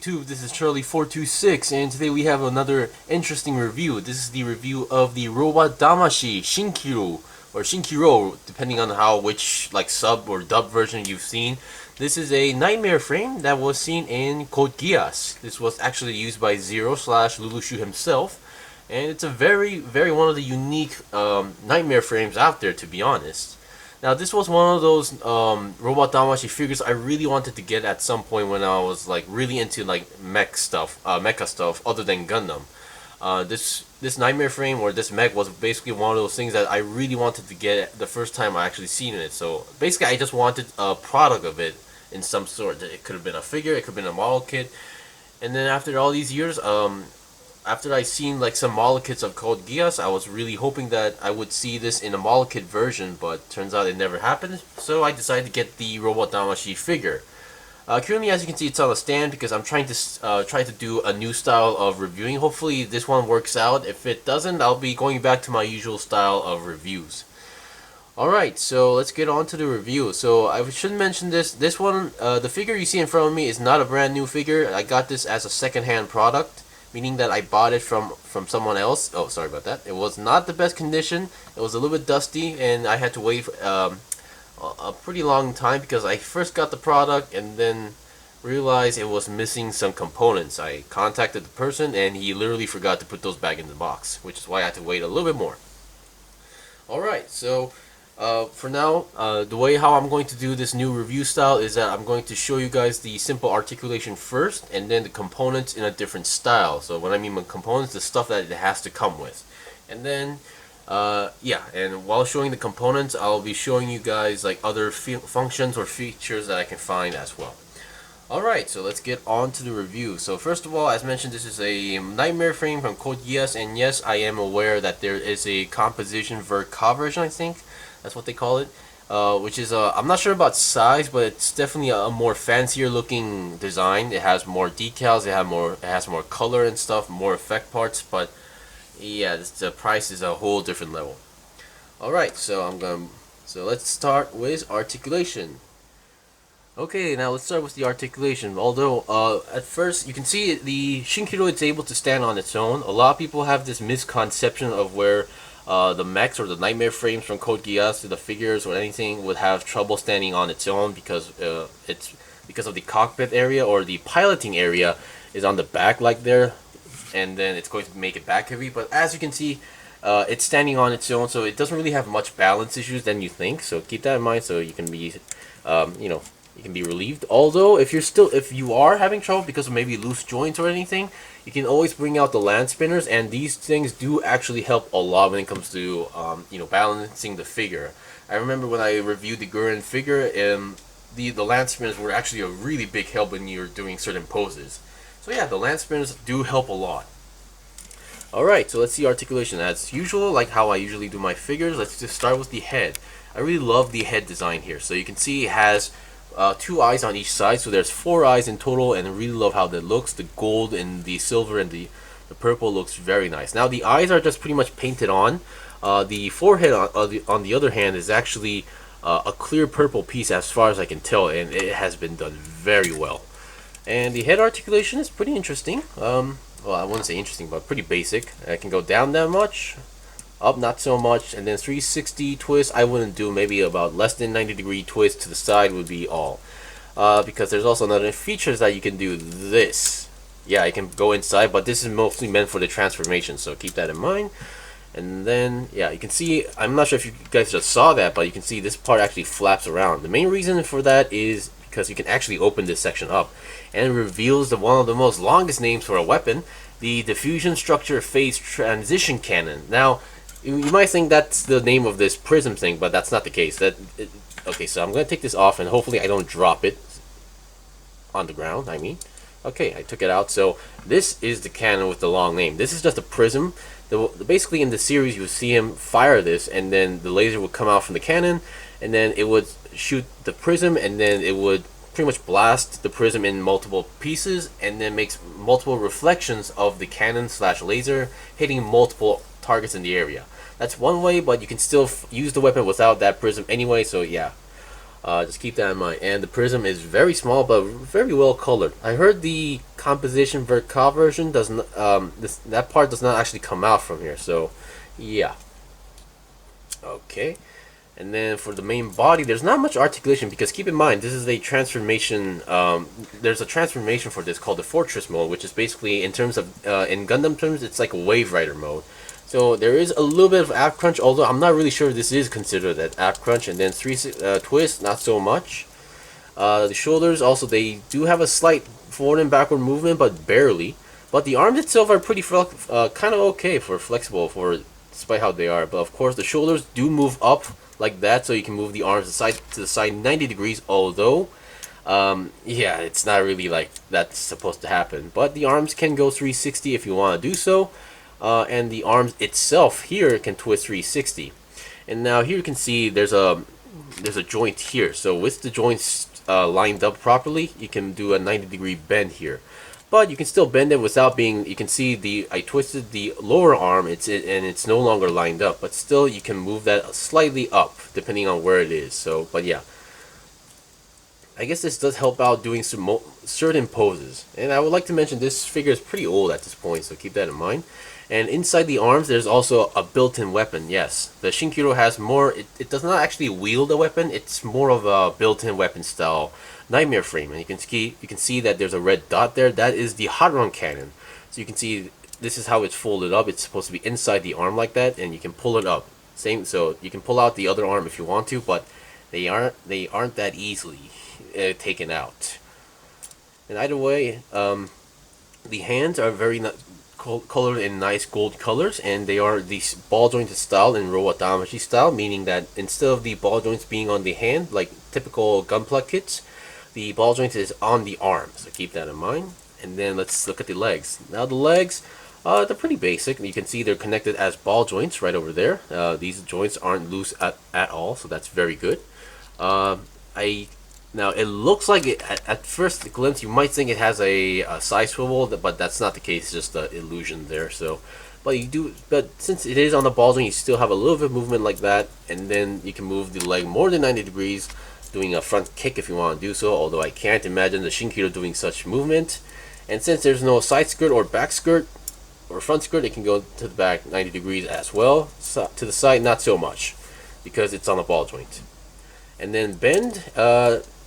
YouTube, this is Charlie426, and today we have another interesting review. This is the review of the Robot Damashii Shinkiro, or Shinkiro, depending on which sub or dub version you've seen. This is a nightmare frame that was seen in Code Geass. This was actually used by Zero/Lulushu himself, and it's a very one of the unique nightmare frames out there, to be honest. Now, this was one of those Robot Damashii figures I really wanted to get at some point when I was really into mecha stuff other than Gundam. This nightmare frame or this mech was basically one of those things that I really wanted to get the first time I actually seen it. So basically, I just wanted a product of it in some sort. It could have been a figure, it could have been a model kit, and then after all these years, after I seen some model kits of Code Geass, I was really hoping that I would see this in a model kit version, but turns out it never happened. So I decided to get the Robot Damashii figure. Currently, as you can see, it's on a stand because I'm trying to do a new style of reviewing. Hopefully, this one works out. If it doesn't, I'll be going back to my usual style of reviews. Alright, so let's get on to the review. So I should mention this one, the figure you see in front of me is not a brand new figure. I got this as a second-hand product, meaning that I bought it from someone else. Oh, sorry about that. It was not the best condition. It was a little bit dusty, and I had to wait a pretty long time because I first got the product and then realized it was missing some components. I contacted the person, and he literally forgot to put those back in the box, which is why I had to wait a little bit more. Alright, so for now, the way how I'm going to do this new review style is that I'm going to show you guys the simple articulation first, and then the components in a different style. So when I mean by components, the stuff that it has to come with. And then, yeah, and while showing the components, I'll be showing you guys other functions or features that I can find as well. Alright, so let's get on to the review. So first of all, as mentioned, this is a nightmare frame from Code Geass, and yes, I am aware that there is a composition Verka version, I think. That's what they call it, which is I'm not sure about size, but it's definitely a more fancier looking design. It has more decals, it has more color and stuff, more effect parts. But yeah, the price is a whole different level. All right, so let's start with articulation. Okay, now let's start with the articulation. Although at first you can see the Shinkiro is able to stand on its own. A lot of people have this misconception of where the mechs or the nightmare frames from Code Geass, the figures or anything, would have trouble standing on its own because it's because of the cockpit area, or the piloting area is on the back there, and then it's going to make it back heavy. But as you can see, it's standing on its own, so it doesn't really have much balance issues than you think. So keep that in mind, so you can be, you can be relieved. Although if you are having trouble because of maybe loose joints or anything, you can always bring out the land spinners, and these things do actually help a lot when it comes to balancing the figure. I remember when I reviewed the Gawain figure, the land spinners were actually a really big help when you're doing certain poses. So yeah, the land spinners do help a lot. Alright, so let's see articulation. As usual, like how I usually do my figures, let's just start with the head. I really love the head design here. So you can see it has two eyes on each side, so there's 4 eyes in total, and I really love how that looks. The gold and the silver and the purple looks very nice. Now the eyes are just pretty much painted on. The forehead on the other hand is actually a clear purple piece as far as I can tell, and it has been done very well. And the head articulation is pretty interesting. Well, I wouldn't say interesting, but pretty basic. I can go down that much, up not so much, and then 360 twist I wouldn't do. Maybe about less than 90-degree twist to the side would be all, because there's also another features that you can do. This, yeah, I can go inside, but this is mostly meant for the transformation, so keep that in mind. And then yeah, you can see, I'm not sure if you guys just saw that, but you can see this part actually flaps around. The main reason for that is because you can actually open this section up, and it reveals one of the most longest names for a weapon, the diffusion structure phase transition cannon. Now you might think that's the name of this prism thing, but that's not the case. Okay, so I'm going to take this off, and hopefully I don't drop it on the ground, Okay, I took it out. So this is the cannon with the long name. This is just a prism. Basically in the series you would see him fire this, and then the laser would come out from the cannon, and then it would shoot the prism, and then it would pretty much blast the prism in multiple pieces, and then makes multiple reflections of the cannon / laser hitting multiple targets in the area. That's one way, but you can still use the weapon without that prism anyway, so yeah. Just keep that in mind. And the prism is very small but very well colored. I heard the composition version does not, that part does not actually come out from here. So, yeah. Okay. And then for the main body, there's not much articulation because keep in mind this is a transformation. There's a transformation for this called the Fortress mode, which is basically in terms of in Gundam terms, it's like a Wave Rider mode. So there is a little bit of ab crunch, although I'm not really sure if this is considered an ab crunch. And then twist, not so much. The shoulders also, they do have a slight forward and backward movement, but barely. But the arms itself are pretty kind of okay for flexible for despite how they are. But of course the shoulders do move up like that, so you can move the arms to the side 90 degrees. Although, yeah, it's not really like that's supposed to happen. But the arms can go 360 if you want to do so. And the arms itself here can twist 360. And now here you can see there's a joint here. So with the joints lined up properly, you can do a 90-degree bend here. But you can still bend it without being. You can see I twisted the lower arm. And it's no longer lined up. But still, you can move that slightly up depending on where it is. So, but yeah, I guess this does help out doing some certain poses. And I would like to mention this figure is pretty old at this point, so keep that in mind. And inside the arms, there's also a built-in weapon. Yes, the Shinkiro has more. It does not actually wield a weapon. It's more of a built-in weapon style nightmare frame. And you can see that there's a red dot there. That is the hot run cannon. So you can see this is how it's folded up. It's supposed to be inside the arm like that, and you can pull it up. So you can pull out the other arm if you want to, but they aren't that easily taken out. And either way, the hands are very colored in nice gold colors, and they are the ball jointed style in Robot Damashii style, meaning that instead of the ball joints being on the hand like typical Gunpla kits, the ball joint is on the arm, so keep that in mind. And then let's look at the legs. Now the legs, they're pretty basic. You can see they're connected as ball joints right over there. These joints aren't loose at all, so that's very good. Now it looks like at first glimpse you might think it has a side swivel, but that's not the case. It's just the illusion there. So, but since it is on the ball joint, you still have a little bit of movement like that, and then you can move the leg more than 90 degrees, doing a front kick if you want to do so. Although I can't imagine the Shinkiro doing such movement. And since there's no side skirt or back skirt or front skirt, it can go to the back 90 degrees as well. So, to the side, not so much, because it's on a ball joint. And then bend.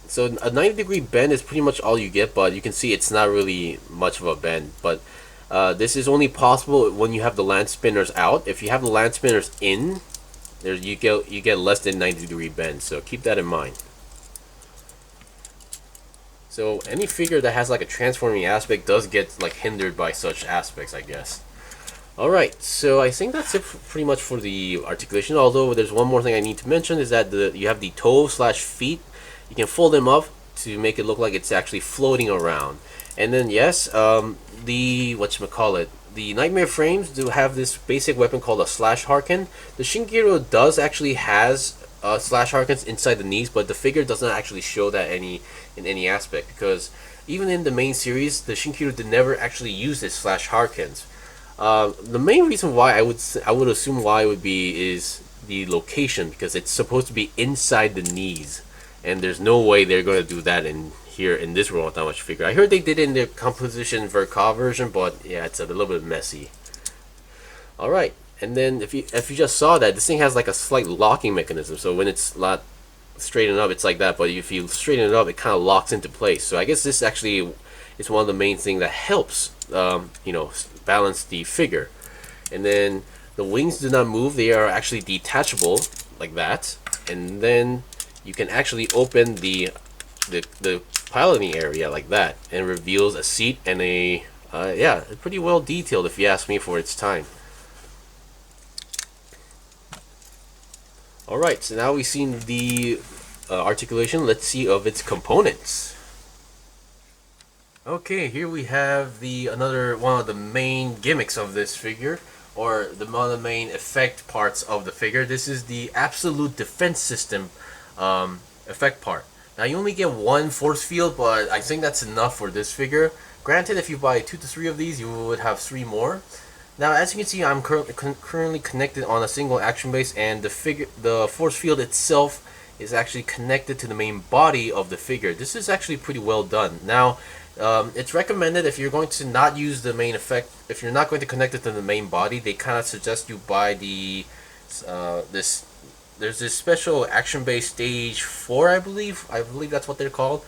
So a 90-degree bend is pretty much all you get, but you can see it's not really much of a bend. But this is only possible when you have the land spinners out. If you have the land spinners in, you get less than 90-degree bend. So keep that in mind. So any figure that has like a transforming aspect does get like hindered by such aspects, I guess. Alright, so I think that's it pretty much for the articulation. Although there's one more thing I need to mention is that you have the toe/feet. You can fold them up to make it look like it's actually floating around. And then yes, the Nightmare frames do have this basic weapon called a slash harken. The Shinkiro does actually has slash harkens inside the knees, but the figure does not actually show that in any aspect, because even in the main series, the Shinkiro did never actually use this slash harkens. The main reason why I would assume why it would be is the location, because it's supposed to be inside the knees. And there's no way they're going to do that in this Robot Damashii figure. I heard they did it in their composition version, but yeah, it's a little bit messy. Alright, and then if you just saw that, this thing has like a slight locking mechanism. So when it's not straightened up, it's like that. But if you straighten it up, it kind of locks into place. So I guess this actually is one of the main things that helps, balance the figure. And then the wings do not move; they are actually detachable like that. And then you can actually open the piloting area like that, and reveals a seat and pretty well detailed if you ask me for its time. Alright, so now we've seen the articulation. Let's see of its components. Okay, here we have another one of the main gimmicks of this figure, or one of the main effect parts of the figure. This is the absolute defense system effect part. Now you only get one force field, but I think that's enough for this figure. Granted, if you buy 2 to 3 of these, you would have 3 more. Now, as you can see, I'm currently connected on a single action base, and the force field itself is actually connected to the main body of the figure. This is actually pretty well done. Now, it's recommended if you're going to not use the main effect, if you're not going to connect it to the main body, they kind of suggest you buy the there's this special action-based stage 4, I believe that's what they're called,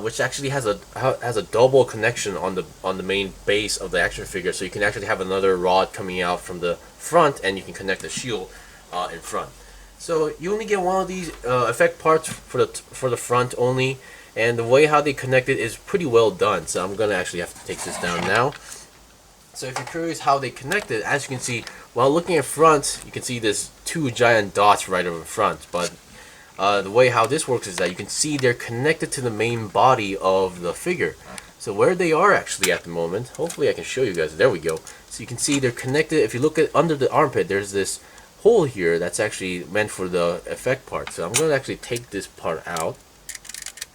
which actually has a double connection on the main base of the action figure, so you can actually have another rod coming out from the front, and you can connect the shield in front. So you only get one of these effect parts for the front only, and the way how they connect it is pretty well done. So I'm gonna actually have to take this down now. So if you're curious how they connect it, as you can see, while looking at front, you can see there's two giant dots right over front. But the way how this works is that you can see they're connected to the main body of the figure. So where they are actually at the moment, hopefully I can show you guys. There we go. So you can see they're connected. If you look at under the armpit, there's this hole here that's actually meant for the effect part. So I'm going to actually take this part out.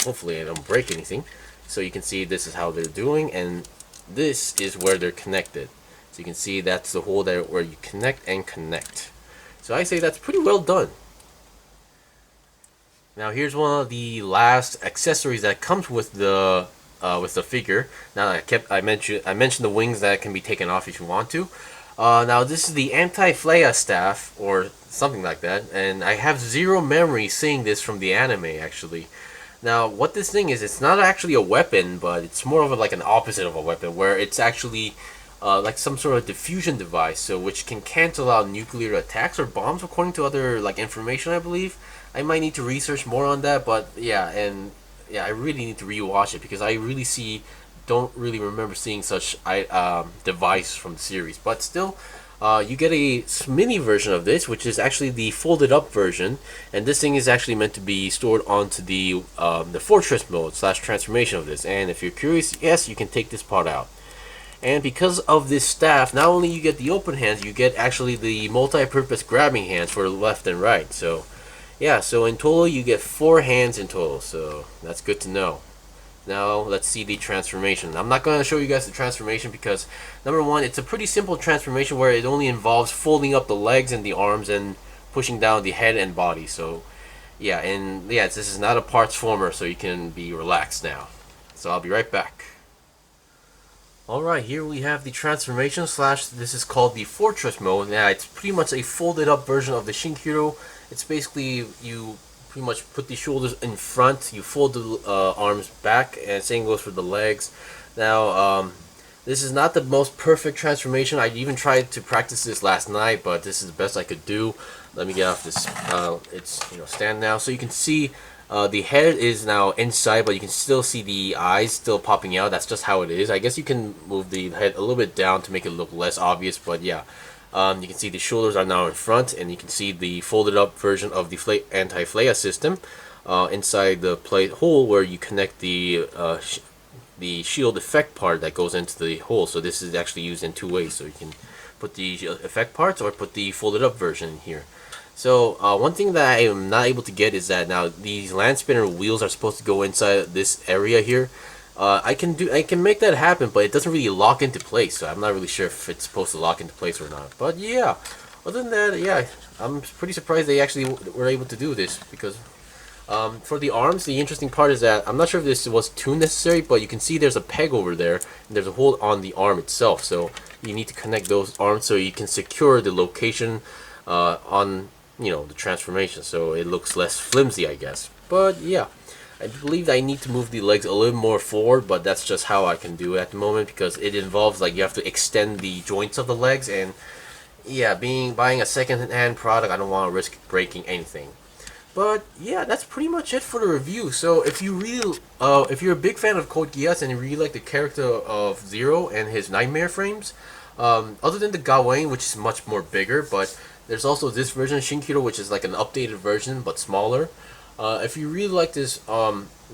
Hopefully I don't break anything. So you can see this is how they're doing, and this is where they're connected. So you can see that's the hole there where you connect and connect. So I say that's pretty well done. Now here's one of the last accessories that comes with the figure. Now I mentioned the wings that can be taken off if you want to. Now this is the anti-flare staff or something like that, and I have zero memory seeing this from the anime actually. Now what this thing is, it's not actually a weapon, but it's more of like an opposite of a weapon, where it's actually like some sort of diffusion device, so which can cancel out nuclear attacks or bombs, according to other like information I believe. I might need to research more on that, but yeah, I really need to rewatch it because I really don't really remember seeing such device from the series. But still, you get a mini version of this, which is actually the folded up version, and this thing is actually meant to be stored onto the fortress mode / transformation of this. And if you're curious, yes, you can take this part out. And because of this staff, not only you get the open hands, you get actually the multi-purpose grabbing hands for left and right. So yeah, so in total you get 4 hands in total, so that's good to know. Now let's see the transformation. I'm not going to show you guys the transformation because number one, it's a pretty simple transformation where it only involves folding up the legs and the arms and pushing down the head and body. So yeah, and yeah, this is not a parts former, so you can be relaxed now. So I'll be right back. Alright, here we have the transformation / this is called the fortress mode. Now it's pretty much a folded up version of the Shinkiro. It's basically you pretty much put the shoulders in front, you fold the arms back, and same goes for the legs. Now this is not the most perfect transformation. I even tried to practice this last night, but this is the best I could do. Let me get off this it's stand now, so you can see the head is now inside, but you can still see the eyes still popping out. That's just how it is. I guess you can move the head a little bit down to make it look less obvious, but yeah. You can see the shoulders are now in front, and you can see the folded up version of the anti-flare system inside the plate hole where you connect the shield effect part that goes into the hole. So this is actually used in 2 ways. So you can put the effect parts or put the folded up version here. So one thing that I am not able to get is that now these land spinner wheels are supposed to go inside this area here. I can make that happen, but it doesn't really lock into place, so I'm not really sure if it's supposed to lock into place or not. But yeah, other than that, yeah, I'm pretty surprised they actually were able to do this, because for the arms, the interesting part is that I'm not sure if this was too necessary, but you can see there's a peg over there, and there's a hole on the arm itself, so you need to connect those arms so you can secure the location on the transformation, so it looks less flimsy, I guess. But yeah, I believe I need to move the legs a little more forward, but that's just how I can do it at the moment, because it involves like you have to extend the joints of the legs, and yeah, buying a second-hand product, I don't want to risk breaking anything. But yeah, that's pretty much it for the review. So if you really, if you're a big fan of Code Geass and you really like the character of Zero and his nightmare frames, other than the Gawain, which is much more bigger, but there's also this version of Shinkiro, which is like an updated version but smaller. If you really like this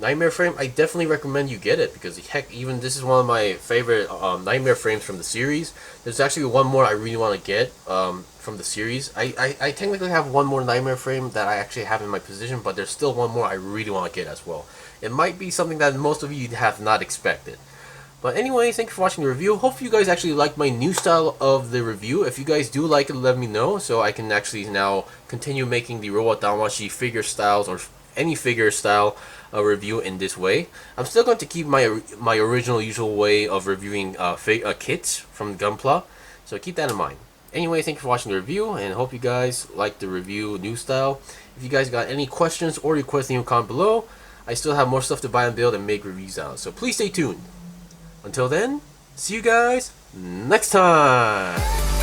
nightmare frame, I definitely recommend you get it, because heck, even this is one of my favorite nightmare frames from the series. There's actually one more I really want to get from the series. I technically have one more nightmare frame that I actually have in my position, but there's still one more I really want to get as well. It might be something that most of you have not expected. But anyway, thank you for watching the review. Hope you guys actually like my new style of the review. If you guys do like it, let me know so I can actually now continue making the Robot Damashii figure styles or any figure style review in this way. I'm still going to keep my original usual way of reviewing kits from Gunpla, so keep that in mind. Anyway, thank you for watching the review, and hope you guys like the review new style. If you guys got any questions or requests, leave a comment below. I still have more stuff to buy and build and make reviews out, so please stay tuned. Until then, see you guys next time!